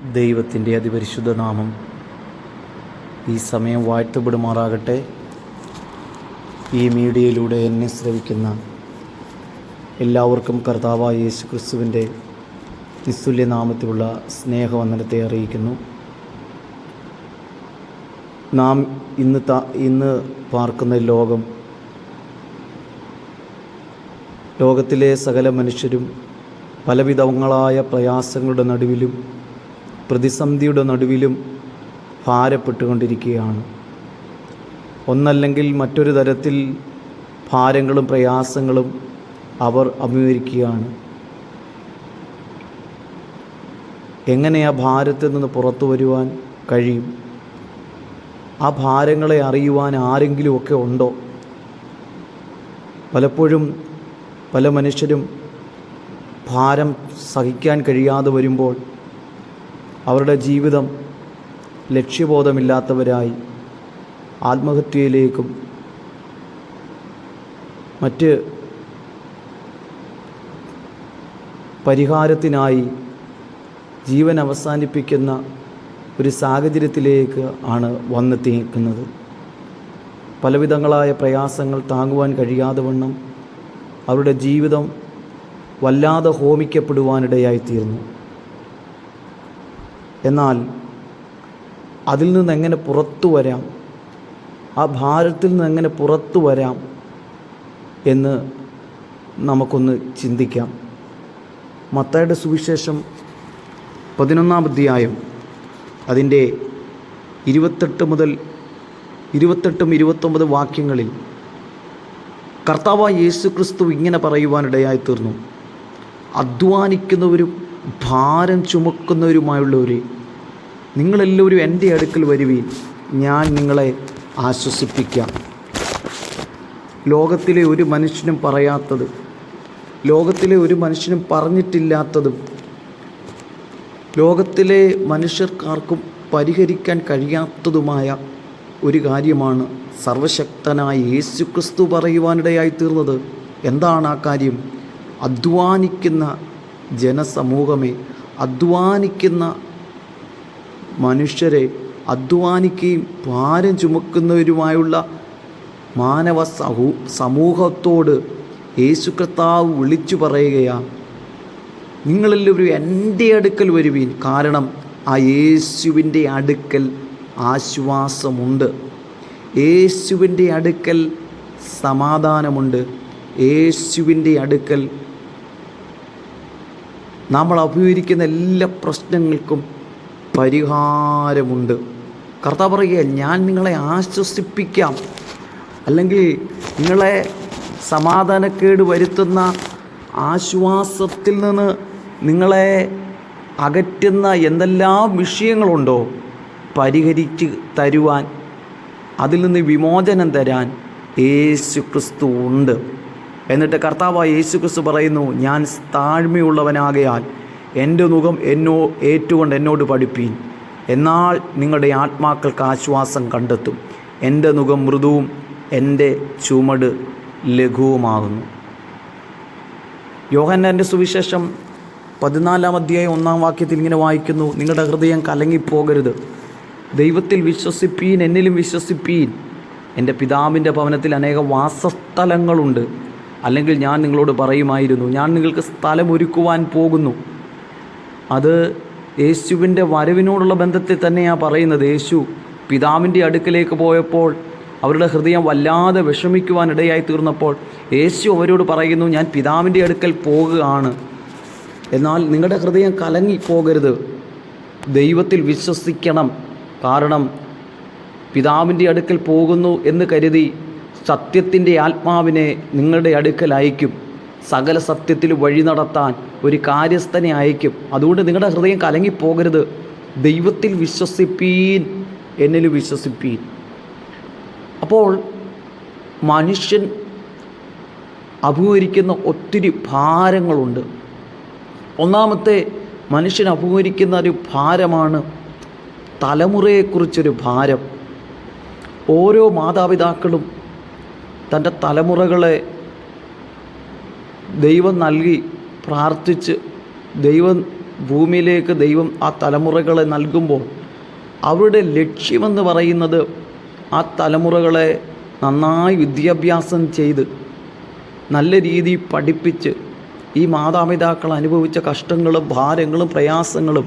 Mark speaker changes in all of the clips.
Speaker 1: ദൈവത്തിൻ്റെ അതിപരിശുദ്ധ നാമം ഈ സമയം വാഴ്ത്തപ്പെടുമാറാകട്ടെ. ഈ മീഡിയയിലൂടെ എന്നെ ശ്രവിക്കുന്ന എല്ലാവർക്കും കർത്താവായ യേശു ക്രിസ്തുവിൻ്റെ നിസ്തുല്യ നാമത്തിലുള്ള സ്നേഹവന്ദനത്തെ അറിയിക്കുന്നു. നാം ഇന്ന് പാർക്കുന്ന ലോകത്തിലെ സകല മനുഷ്യരും പലവിധങ്ങളായ പ്രയാസങ്ങളുടെ നടുവിലും പ്രതിസന്ധിയുടെ നടുവിലും ഭാരപ്പെട്ടുകൊണ്ടിരിക്കുകയാണ്. ഒന്നല്ലെങ്കിൽ മറ്റൊരു തരത്തിൽ ഭാരങ്ങളും പ്രയാസങ്ങളും അവർ അഭിമുഖീകരിക്കുകയാണ്. എങ്ങനെ ആ ഭാരത്തിൽ നിന്ന് പുറത്തു വരുവാൻ കഴിയും? ആ ഭാരങ്ങളെ അറിയുവാൻ ആരെങ്കിലുമൊക്കെ ഉണ്ടോ? പലപ്പോഴും പല മനുഷ്യരും ഭാരം സഹിക്കാൻ കഴിയാതെ വരുമ്പോൾ അവരുടെ ജീവിതം ലക്ഷ്യബോധമില്ലാത്തവരായി ആത്മഹത്യയിലേക്കും മറ്റ് പരിഹാരത്തിനായി ജീവൻ അവസാനിപ്പിക്കുന്ന ഒരു സാഹചര്യത്തിലേക്ക് ആണ് വന്നെത്തിക്കുന്നത്. പലവിധങ്ങളായ പ്രയാസങ്ങൾ താങ്ങുവാൻ കഴിയാതെ വണ്ണം അവരുടെ ജീവിതം വല്ലാതെ ഹോമിക്കപ്പെടുവാനിടയായിത്തീർന്നു. എന്നാൽ അതിൽ നിന്ന് എങ്ങനെ പുറത്തു വരാം, ആ ഭാരത്തിൽ നിന്ന് എങ്ങനെ പുറത്തു വരാം എന്ന് നമുക്കൊന്ന് ചിന്തിക്കാം. മത്തായിയുടെ സുവിശേഷം 11-ാം അധ്യായം അതിൻ്റെ 28-29 വാക്യങ്ങളിൽ കർത്താവായ യേശു ക്രിസ്തു ഇങ്ങനെ പറയുവാനിടയായിത്തീർന്നു: അധ്വാനിക്കുന്നവരും ഭാരം ചുമക്കുന്നവരുമായുള്ളവരെ, നിങ്ങളെല്ലാവരും എൻ്റെ അടുക്കൽ വരുവീൻ, ഞാൻ നിങ്ങളെ ആശ്വസിപ്പിക്കാം. ലോകത്തിലെ ഒരു മനുഷ്യനും പറയാത്തത്, ലോകത്തിലെ ഒരു മനുഷ്യനും പറഞ്ഞിട്ടില്ലാത്തതും, ലോകത്തിലെ മനുഷ്യർക്കാർക്കും പരിഹരിക്കാൻ കഴിയാത്തതുമായ ഒരു കാര്യമാണ് സർവശക്തനായ യേശു ക്രിസ്തു പറയുവാനിടയായിത്തീർന്നത്. എന്താണ് ആ കാര്യം? അധ്വാനിക്കുന്ന ജനസമൂഹമേ, അധ്വാനിക്കുന്ന മനുഷ്യരെ, അധ്വാനിക്കുകയും ഭാരം ചുമക്കുന്നവരുമായുള്ള മാനവ സമൂഹത്തോട് യേശു കർത്താവ് വിളിച്ചു പറയുകയാണ്: നിങ്ങളെല്ലാവരും എൻ്റെ അടുക്കൽ വരുവീൻ. കാരണം ആ യേശുവിൻ്റെ അടുക്കൽ ആശ്വാസമുണ്ട്, യേശുവിൻ്റെ അടുക്കൽ സമാധാനമുണ്ട്, യേശുവിൻ്റെ അടുക്കൽ നമ്മൾ അഭിമുഖീകരിക്കുന്ന എല്ലാ പ്രശ്നങ്ങൾക്കും പരിഹാരമുണ്ട്. കർത്താവ് പറയുക: ഞാൻ നിങ്ങളെ ആശ്വസിപ്പിക്കാം. അല്ലെങ്കിൽ നിങ്ങളെ സമാധാനക്കേട് വരുത്തുന്ന ആശ്വാസത്തിൽ നിന്ന് നിങ്ങളെ അകറ്റുന്ന എന്തെല്ലാം വിഷയങ്ങളുണ്ടോ പരിഹരിച്ച് തരുവാൻ, അതിൽ നിന്ന് വിമോചനം തരാൻ യേശു ക്രിസ്തു ഉണ്ട്. എന്നിട്ട് കർത്താവായ യേശു ക്രിസ്തു പറയുന്നു: ഞാൻ താഴ്മയുള്ളവനാകയാൽ എൻ്റെ മുഖം ഏറ്റുകൊണ്ട് എന്നോട് പഠിപ്പീൻ, എന്നാൽ നിങ്ങളുടെ ആത്മാക്കൾക്ക് ആശ്വാസം കണ്ടെത്തും. എൻ്റെ മുഖം മൃദുവും എൻ്റെ ചുമട് ലഘുവുമാകുന്നു. യോഹന്നാൻ്റെ സുവിശേഷം 14-ാം അധ്യായം 1-ാം വാക്യത്തിൽ ഇങ്ങനെ വായിക്കുന്നു: നിങ്ങളുടെ ഹൃദയം കലങ്ങിപ്പോകരുത്, ദൈവത്തിൽ വിശ്വസിപ്പീൻ, എന്നിലും വിശ്വസിപ്പീൻ. എൻ്റെ പിതാവിൻ്റെ ഭവനത്തിൽ അനേകം വാസസ്ഥലങ്ങളുണ്ട്, അല്ലെങ്കിൽ ഞാൻ നിങ്ങളോട് പറയുമായിരുന്നു. ഞാൻ നിങ്ങൾക്ക് സ്ഥലമൊരുക്കുവാൻ പോകുന്നു. അത് യേശുവിൻ്റെ വരവിനോടുള്ള ബന്ധത്തിൽ തന്നെയാണ് പറയുന്നത്. യേശു പിതാവിൻ്റെ അടുക്കലേക്ക് പോയപ്പോൾ അവരുടെ ഹൃദയം വല്ലാതെ വിഷമിക്കുവാനിടയായി തീർന്നപ്പോൾ യേശു അവരോട് പറയുന്നു: ഞാൻ പിതാവിൻ്റെ അടുക്കൽ പോകുകയാണ്, എന്നാൽ നിങ്ങളുടെ ഹൃദയം കലങ്ങിപ്പോകരുത്, ദൈവത്തിൽ വിശ്വസിക്കണം. കാരണം പിതാവിൻ്റെ അടുക്കൽ പോകുന്നു എന്ന് കരുതി സത്യത്തിൻ്റെ ആത്മാവിനെ നിങ്ങളുടെ അടുക്കൽ അയക്കും, സകല സത്യത്തിൽ വഴി നടത്താൻ ഒരു കാര്യസ്ഥനെ അയക്കും. അതുകൊണ്ട് നിങ്ങളുടെ ഹൃദയം കലങ്ങിപ്പോകരുത്, ദൈവത്തിൽ വിശ്വസിപ്പീൻ, എന്നിൽ വിശ്വസിപ്പീൻ. അപ്പോൾ മനുഷ്യൻ അഭിമുഖീകരിക്കുന്ന ഒത്തിരി ഭാരങ്ങളുണ്ട്. ഒന്നാമത്തെ മനുഷ്യൻ അഭിമുഖീകരിക്കുന്ന ഒരു ഭാരമാണ് തലമുറയെക്കുറിച്ചൊരു ഭാരം. ഓരോ മാതാപിതാക്കളും തൻ്റെ തലമുറകളെ ദൈവം നൽകി പ്രാർത്ഥിച്ച് ദൈവം ഭൂമിയിലേക്ക് ദൈവം ആ തലമുറകളെ നൽകുമ്പോൾ അവരുടെ ലക്ഷ്യമെന്ന് പറയുന്നത് ആ തലമുറകളെ നന്നായി വിദ്യാഭ്യാസം ചെയ്ത് നല്ല രീതിയിൽ പഠിപ്പിച്ച് ഈ മാതാപിതാക്കൾ അനുഭവിച്ച കഷ്ടങ്ങളും ഭാരങ്ങളും പ്രയാസങ്ങളും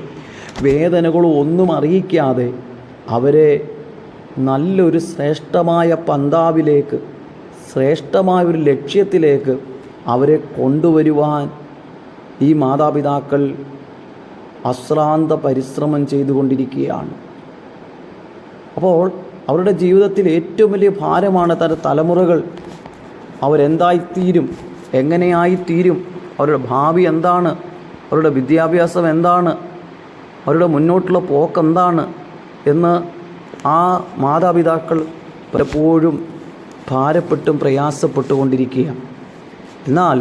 Speaker 1: വേദനകളും ഒന്നും അറിയിക്കാതെ അവരെ നല്ലൊരു ശ്രേഷ്ഠമായ പന്താവിലേക്ക്, ശ്രേഷ്ഠമായ ഒരു ലക്ഷ്യത്തിലേക്ക് അവരെ കൊണ്ടുവരുവാൻ ഈ മാതാപിതാക്കൾ അശ്രാന്ത പരിശ്രമം ചെയ്തുകൊണ്ടിരിക്കുകയാണ്. അപ്പോൾ അവരുടെ ജീവിതത്തിൽ ഏറ്റവും വലിയ ഭാരമാണ് തൻ്റെ തലമുറകൾ അവരെന്തായിത്തീരും, എങ്ങനെയായിത്തീരും, അവരുടെ ഭാവി എന്താണ്, അവരുടെ വിദ്യാഭ്യാസം എന്താണ്, അവരുടെ മുന്നോട്ടുള്ള പോക്കെന്താണ് എന്ന് ആ മാതാപിതാക്കൾ പലപ്പോഴും ഭാരപ്പെട്ടും പ്രയാസപ്പെട്ടുകൊണ്ടിരിക്കുകയാണ്. എന്നാൽ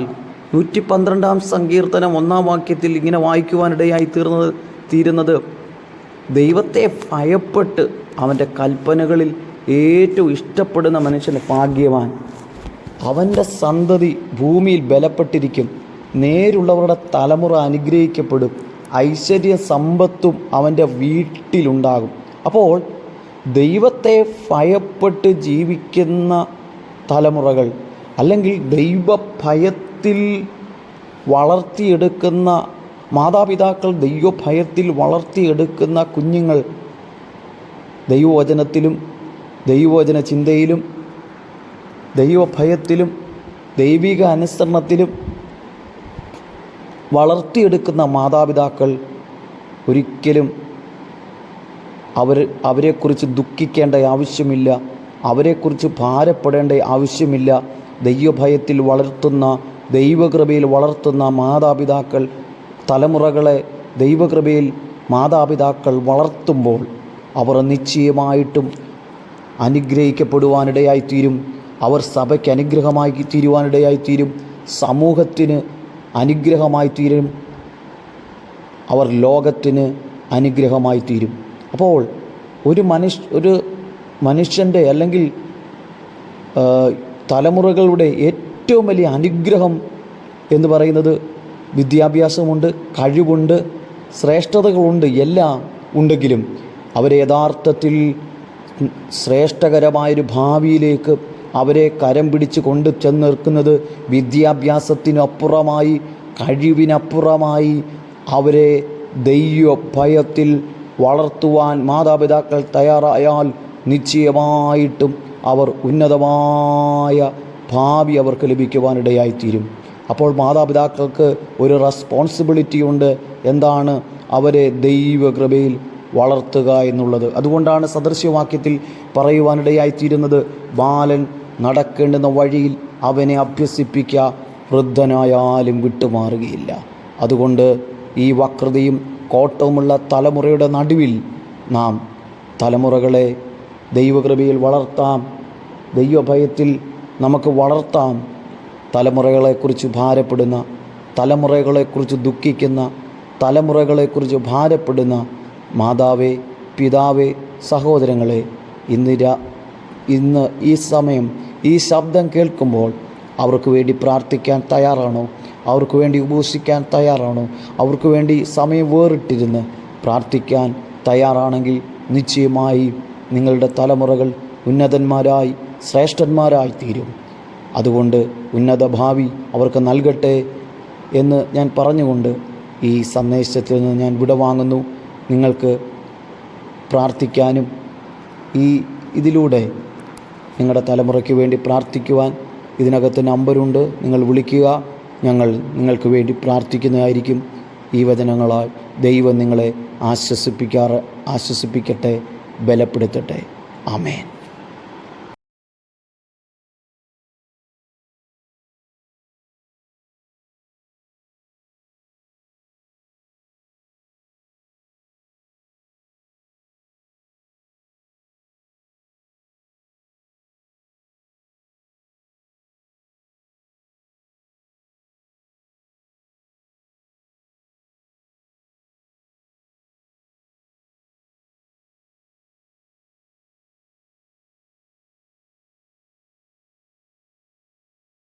Speaker 1: 112 സങ്കീർത്തനം 1 വാക്യത്തിൽ ഇങ്ങനെ വായിക്കുവാനിടയായി തീരുന്നത് ദൈവത്തെ ഭയപ്പെട്ട് അവൻ്റെ കൽപ്പനകളിൽ ഏറ്റവും ഇഷ്ടപ്പെടുന്ന മനുഷ്യന് ഭാഗ്യവാൻ, അവൻ്റെ സന്തതി ഭൂമിയിൽ ബലപ്പെട്ടിരിക്കും, നേരുള്ളവരുടെ തലമുറ അനുഗ്രഹിക്കപ്പെടും, ഐശ്വര്യ സമ്പത്തും അവൻ്റെ വീട്ടിലുണ്ടാകും. അപ്പോൾ ദൈവത്തെ ഭയപ്പെട്ട് ജീവിക്കുന്ന തലമുറകൾ, അല്ലെങ്കിൽ ദൈവഭയത്തിൽ വളർത്തിയെടുക്കുന്ന മാതാപിതാക്കൾ, ദൈവഭയത്തിൽ വളർത്തിയെടുക്കുന്ന കുഞ്ഞുങ്ങൾ ദൈവവചനത്തിലും ദൈവവചന ചിന്തയിലും ദൈവഭയത്തിലും ദൈവിക അനുസരണത്തിലും വളർത്തിയെടുക്കുന്ന മാതാപിതാക്കൾ ഒരിക്കലും അവരെക്കുറിച്ച് ദുഃഖിക്കേണ്ട ആവശ്യമില്ല, അവരെക്കുറിച്ച് ഭാരപ്പെടേണ്ട ആവശ്യമില്ല. ദൈവഭയത്തിൽ വളർത്തുന്ന, ദൈവകൃപയിൽ വളർത്തുന്ന മാതാപിതാക്കൾ, തലമുറകളെ ദൈവകൃപയിൽ മാതാപിതാക്കൾ വളർത്തുമ്പോൾ അവർ നിശ്ചയമായിട്ടും അനുഗ്രഹിക്കപ്പെടുവാനിടയായിത്തീരും. അവർ സഭയ്ക്ക് അനുഗ്രഹമായി തീരുവാനിടയായിത്തീരും, സമൂഹത്തിന് അനുഗ്രഹമായി തീരും, അവർ ലോകത്തിന് അനുഗ്രഹമായി തീരും. അപ്പോൾ ഒരു മനുഷ്യൻ്റെ അല്ലെങ്കിൽ തലമുറകളുടെ ഏറ്റവും വലിയ അനുഗ്രഹം എന്ന് പറയുന്നത് വിദ്യാഭ്യാസമുണ്ട്, കഴിവുണ്ട്, ശ്രേഷ്ഠതകളുണ്ട്, എല്ലാം ഉണ്ടെങ്കിലും അവരെ യഥാർത്ഥത്തിൽ ശ്രേഷ്ഠകരമായൊരു ഭാവിയിലേക്ക് അവരെ കരം പിടിച്ച് കൊണ്ട് ചെന്ന് നിൽക്കുന്നത് വിദ്യാഭ്യാസത്തിനപ്പുറമായി, കഴിവിനപ്പുറമായി അവരെ ദൈവഭയത്തിൽ വളർത്തുവാൻ മാതാപിതാക്കൾ തയ്യാറായാൽ നിശ്ചയമായിട്ടും അവർ ഉന്നതമായ ഭാവി അവർക്ക് ലഭിക്കുവാനിടയായിത്തീരും. അപ്പോൾ മാതാപിതാക്കൾക്ക് ഒരു റെസ്പോൺസിബിലിറ്റി ഉണ്ട്. എന്താണ്? അവരെ ദൈവകൃപയിൽ വളർത്തുക എന്നുള്ളത്. അതുകൊണ്ടാണ് സദൃശ്യവാക്യത്തിൽ പറയുവാനിടയായിത്തീരുന്നത്, ബാലൻ നടക്കേണ്ടുന്ന വഴിയിൽ അവനെ അഭ്യസിപ്പിക്കുക, വൃദ്ധനായാലും വിട്ടുമാറുകയില്ല. അതുകൊണ്ട് ഈ വക്രതയും കോട്ടവുമുള്ള തലമുറയുടെ നടുവിൽ നാം തലമുറകളെ ദൈവകൃപയിൽ വളർത്താം, ദൈവഭയത്തിൽ നമുക്ക് വളർത്താം. തലമുറകളെക്കുറിച്ച് ഭാരപ്പെടുന്ന, തലമുറകളെക്കുറിച്ച് ദുഃഖിക്കുന്ന, തലമുറകളെക്കുറിച്ച് ഭാരപ്പെടുന്ന മാതാവേ, പിതാവേ, സഹോദരങ്ങളെ, ഇന്ന് ഈ സമയം ഈ ശബ്ദം കേൾക്കുമ്പോൾ അവർക്ക് വേണ്ടി പ്രാർത്ഥിക്കാൻ തയ്യാറാണോ? അവർക്ക് വേണ്ടി ഉപവസിക്കാൻ തയ്യാറാണോ? അവർക്ക് വേണ്ടി സമയം വേറിട്ടിരുന്ന് പ്രാർത്ഥിക്കാൻ തയ്യാറാണെങ്കിൽ നിശ്ചയമായി നിങ്ങളുടെ തലമുറകൾ ഉന്നതന്മാരായി, ശ്രേഷ്ഠന്മാരായി തീരും. അതുകൊണ്ട് ഉന്നത ഭാവി അവർക്ക് നൽകട്ടെ എന്ന് ഞാൻ പറഞ്ഞുകൊണ്ട് ഈ സന്ദേശത്തിൽ നിന്ന് ഞാൻ വിടവാങ്ങുന്നു. നിങ്ങൾക്ക് പ്രാർത്ഥിക്കാനും ഇതിലൂടെ നിങ്ങളുടെ തലമുറയ്ക്ക് വേണ്ടി പ്രാർത്ഥിക്കുവാൻ ഇതിനകത്ത് നമ്പറുണ്ട്, നിങ്ങൾ വിളിക്കുക. ഞങ്ങൾ നിങ്ങൾക്ക് വേണ്ടി പ്രാർത്ഥിക്കുന്നതായിരിക്കും. ഈ വചനങ്ങളാൽ ദൈവം നിങ്ങളെ ആശ്വസിപ്പിക്കട്ടെ, ബലപ്പെടുത്തട്ടെ. ആമേൻ.